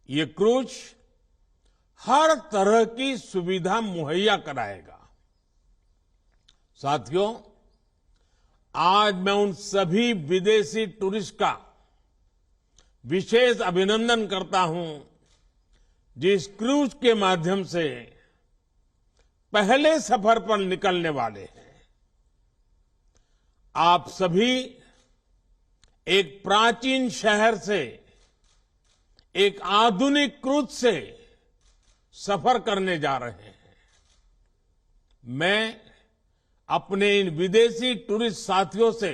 ये क्रूज हर तरह की सुविधा मुहैया कराएगा। साथियों, आज मैं उन सभी विदेशी टूरिस्ट का विशेष अभिनंदन करता हूं जिस क्रूज के माध्यम से पहले सफर पर निकलने वाले हैं। आप सभी एक प्राचीन शहर से एक आधुनिक क्रूज से सफर करने जा रहे हैं। मैं अपने इन विदेशी टूरिस्ट साथियों से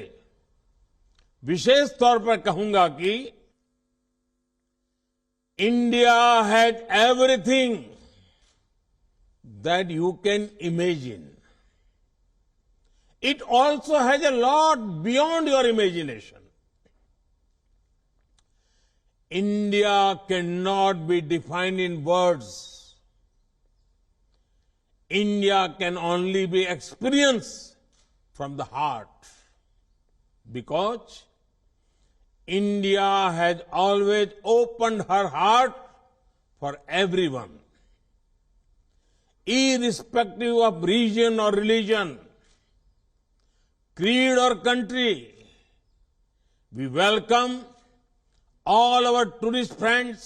विशेष तौर पर कहूंगा कि India has everything that you can imagine. It also has a lot beyond your imagination. India cannot be defined in words. India can only be experienced from the heart, because India has always opened her heart for everyone, irrespective of region or religion, creed or country. We welcome all our tourist friends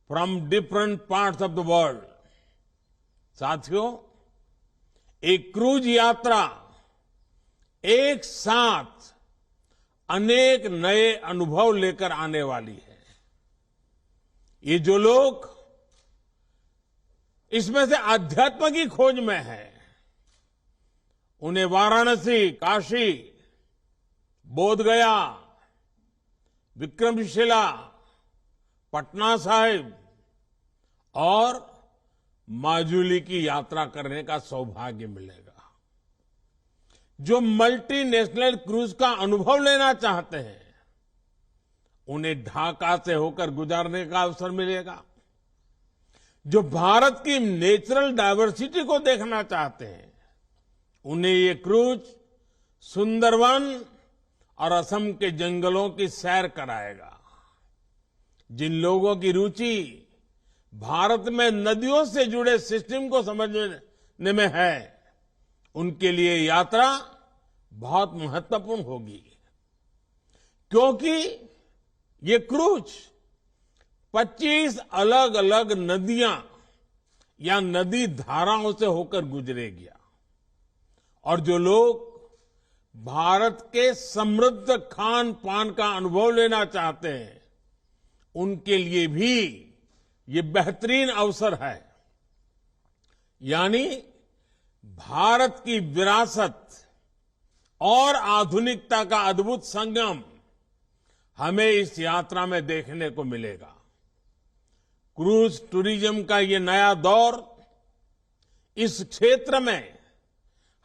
from different parts of the world. साथियों, एक cruise यात्रा एक साथ अनेक नए अनुभव लेकर आने वाली है। ये जो लोग इसमें से आध्यात्म की खोज में हैं, उन्हें वाराणसी, काशी, बोधगया, विक्रमशिला, पटना साहिब और माजुली की यात्रा करने का सौभाग्य मिलेगा। जो मल्टीनेशनल क्रूज का अनुभव लेना चाहते हैं, उन्हें ढाका से होकर गुजरने का अवसर मिलेगा। जो भारत की नेचुरल डायवर्सिटी को देखना चाहते हैं, उन्हें ये क्रूज सुंदरवन और असम के जंगलों की सैर कराएगा। जिन लोगों की रुचि भारत में नदियों से जुड़े सिस्टम को समझने में है, उनके लिए यात्रा बहुत महत्वपूर्ण होगी, क्योंकि ये क्रूज 25 अलग अलग नदियां या नदी धाराओं से होकर गुजरेगी। और जो लोग भारत के समृद्ध खान पान का अनुभव लेना चाहते हैं, उनके लिए भी ये बेहतरीन अवसर है। यानी भारत की विरासत और आधुनिकता का अद्भुत संगम हमें इस यात्रा में देखने को मिलेगा। क्रूज टूरिज्म का ये नया दौर इस क्षेत्र में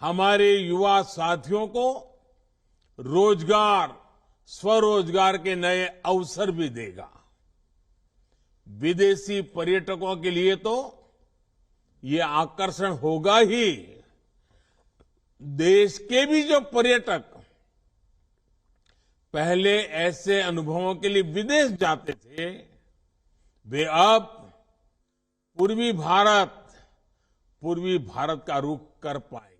हमारे युवा साथियों को रोजगार, स्वरोजगार के नए अवसर भी देगा। विदेशी पर्यटकों के लिए तो ये आकर्षण होगा ही, देश के भी जो पर्यटक पहले ऐसे अनुभवों के लिए विदेश जाते थे, वे अब पूर्वी भारत का रुख कर पाएंगे।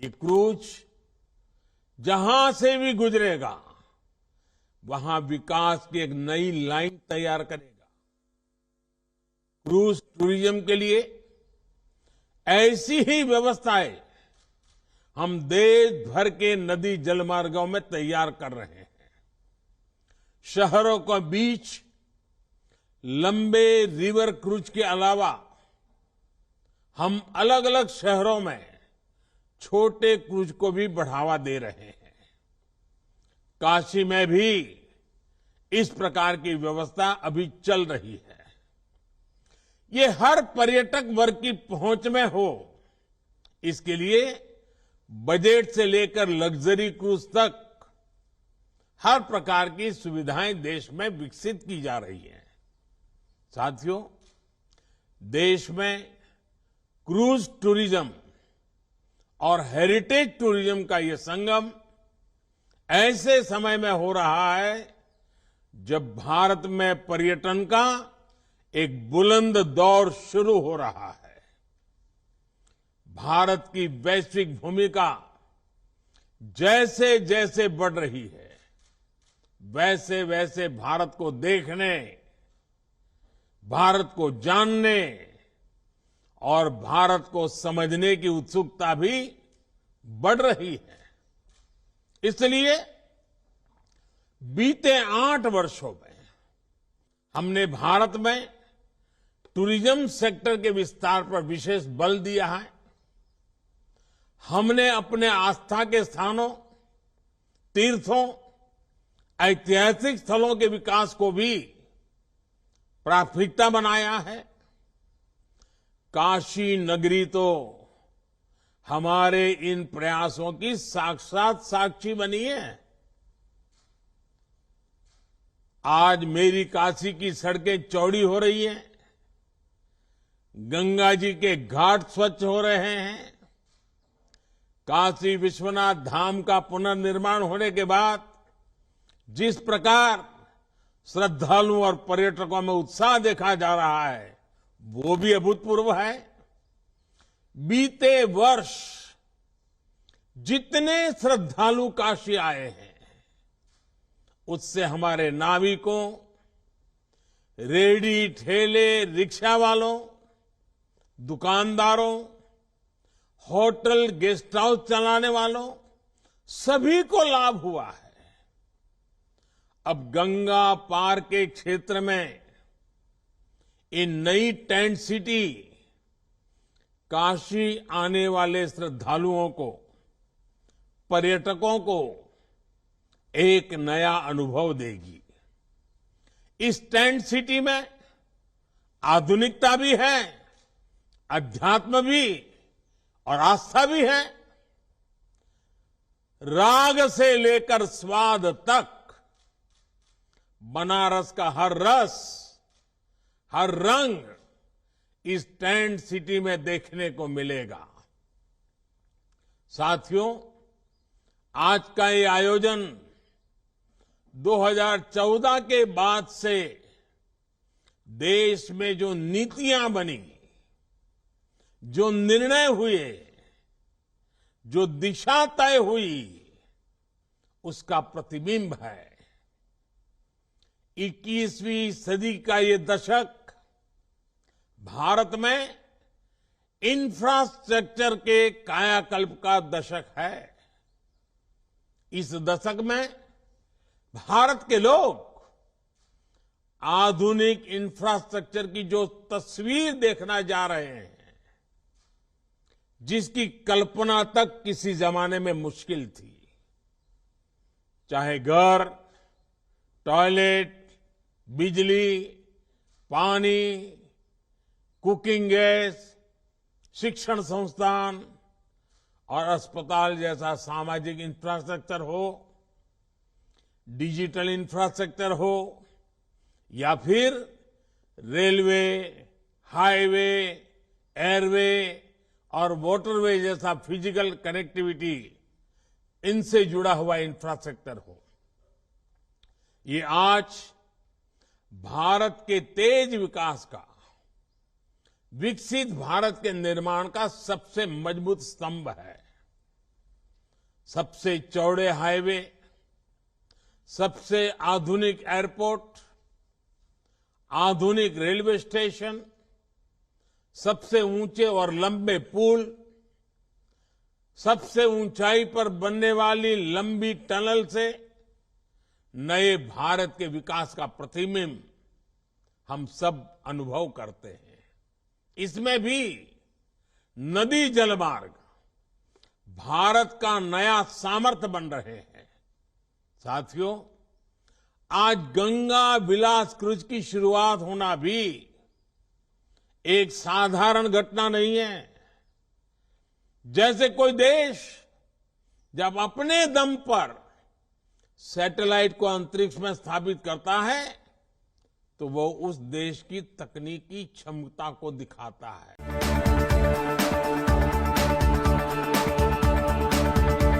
ये क्रूज जहां से भी गुजरेगा, वहां विकास की एक नई लाइन तैयार करेगा। क्रूज टूरिज्म के लिए ऐसी ही व्यवस्थाएं हम देश भर के नदी जलमार्गों में तैयार कर रहे हैं। शहरों के बीच लंबे रिवर क्रूज के अलावा हम अलग अलग शहरों में छोटे क्रूज को भी बढ़ावा दे रहे हैं। काशी में भी इस प्रकार की व्यवस्था अभी चल रही है। ये हर पर्यटक वर्ग की पहुंच में हो, इसके लिए बजट से लेकर लग्जरी क्रूज तक हर प्रकार की सुविधाएं देश में विकसित की जा रही हैं। साथियों, देश में क्रूज टूरिज्म और हेरिटेज टूरिज्म का ये संगम ऐसे समय में हो रहा है जब भारत में पर्यटन का एक बुलंद दौर शुरू हो रहा है। भारत की वैश्विक भूमिका जैसे जैसे बढ़ रही है, वैसे वैसे भारत को देखने, भारत को जानने और भारत को समझने की उत्सुकता भी बढ़ रही है। इसलिए बीते 8 वर्षों में हमने भारत में टूरिज्म सेक्टर के विस्तार पर विशेष बल दिया है। हमने अपने आस्था के स्थानों, तीर्थों, ऐतिहासिक स्थलों के विकास को भी प्राथमिकता बनाया है। काशी नगरी तो हमारे इन प्रयासों की साक्षात साक्षी बनी है। आज मेरी काशी की सड़कें चौड़ी हो रही हैं, गंगा जी के घाट स्वच्छ हो रहे हैं। काशी विश्वनाथ धाम का पुनर्निर्माण होने के बाद जिस प्रकार श्रद्धालुओं और पर्यटकों में उत्साह देखा जा रहा है, वो भी अभूतपूर्व है। बीते वर्ष जितने श्रद्धालु काशी आए हैं, उससे हमारे नाविकों, रेहड़ी ठेले रिक्शा वालों, दुकानदारों, होटल गेस्ट हाउस चलाने वालों, सभी को लाभ हुआ है। अब गंगा पार के क्षेत्र में इन नई टेंट सिटी काशी आने वाले श्रद्धालुओं को, पर्यटकों को एक नया अनुभव देगी। इस टेंट सिटी में आधुनिकता भी है, अध्यात्म भी और आस्था भी है। राग से लेकर स्वाद तक बनारस का हर रस, हर रंग इस टेंट सिटी में देखने को मिलेगा। साथियों, आज का ये आयोजन 2014 के बाद से देश में जो नीतियां बनी, जो निर्णय हुए, जो दिशा तय हुई, उसका प्रतिबिंब है। 21वीं सदी का ये दशक भारत में इंफ्रास्ट्रक्चर के कायाकल्प का दशक है। इस दशक में भारत के लोग आधुनिक इंफ्रास्ट्रक्चर की जो तस्वीर देखना जा रहे हैं, जिसकी कल्पना तक किसी जमाने में मुश्किल थी, चाहे घर, टॉयलेट, बिजली, पानी, कुकिंग गैस, शिक्षण संस्थान और अस्पताल जैसा सामाजिक इंफ्रास्ट्रक्चर हो, डिजिटल इंफ्रास्ट्रक्चर हो, या फिर रेलवे, हाईवे, एयरवे और वाटरवे जैसा फिजिकल कनेक्टिविटी, इनसे जुड़ा हुआ इंफ्रास्ट्रक्चर हो, ये आज भारत के तेज विकास का, विकसित भारत के निर्माण का सबसे मजबूत स्तंभ है। सबसे चौड़े हाईवे, सबसे आधुनिक एयरपोर्ट, आधुनिक रेलवे स्टेशन, सबसे ऊंचे और लंबे पुल, सबसे ऊंचाई पर बनने वाली लंबी टनल से नए भारत के विकास का प्रतिबिंब हम सब अनुभव करते हैं। इसमें भी नदी जलमार्ग भारत का नया सामर्थ्य बन रहे हैं। साथियों, आज गंगा विलास क्रूज की शुरुआत होना भी एक साधारण घटना नहीं है। जैसे कोई देश जब अपने दम पर सैटेलाइट को अंतरिक्ष में स्थापित करता है, तो वो उस देश की तकनीकी क्षमता को दिखाता है।